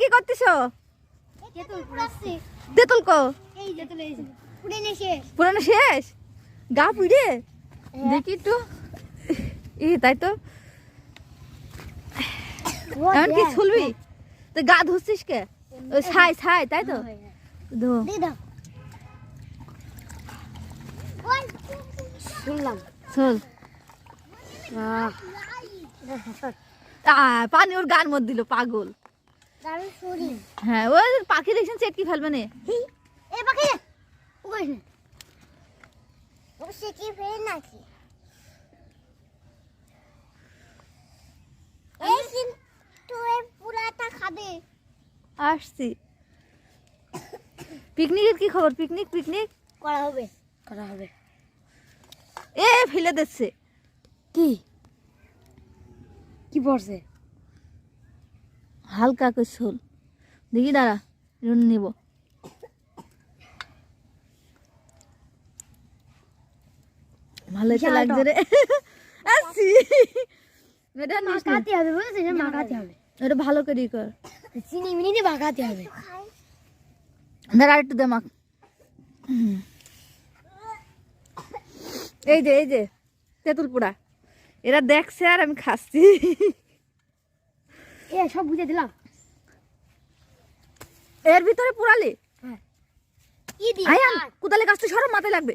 কি করতেছো? তেঁতুল পুড়াচ্ছি। তেঁতুল কো? এই তেঁতুল এই যে। পুড়ে শেষ। পুরানো শেষ? গা পুড়ে? দেখি একটু। তাই তো। এখন কি ছুলবি? তো গা ধুচ্ছিস কে? ওই ছাই ছাই তাই তো? ধো। শুনলাম। চল। পানি ওর গান মধ্যে দিল পাগল। হ্যাঁ ওই পাখি দেখছেন চেটকি ফেলবে না। এ পাখি ওই না ও সে কি ফেলে নাকি এই কিন্তু এই পুরাটা খাবে আসছি। পিকনিকের কি খবর? পিকনিক পিকনিক করা হবে এ ফেলে দিচ্ছে। কি কি পড়ছে? হালকা করে শোল দেখি দাঁড়া নিব। ভালো তো লাগছে রে। আসছি এটা মাখাতে হবে বুঝেছিস? মাখাতে হবে। এটা ভালো করে কর। চিনি মিনি দিয়ে মাখাতে হবে। দাঁড়া একটু দে মাখ। এই যে তেঁতুল পোড়া এরা দেখছে আর আমি খাচ্ছি। এ সব বুঝে দিলাম। এর ভিতরে পোড়ালি? হ্যাঁ। কি দি? আয়ান কোদালে গাছটা সরব মাথায় লাগবে।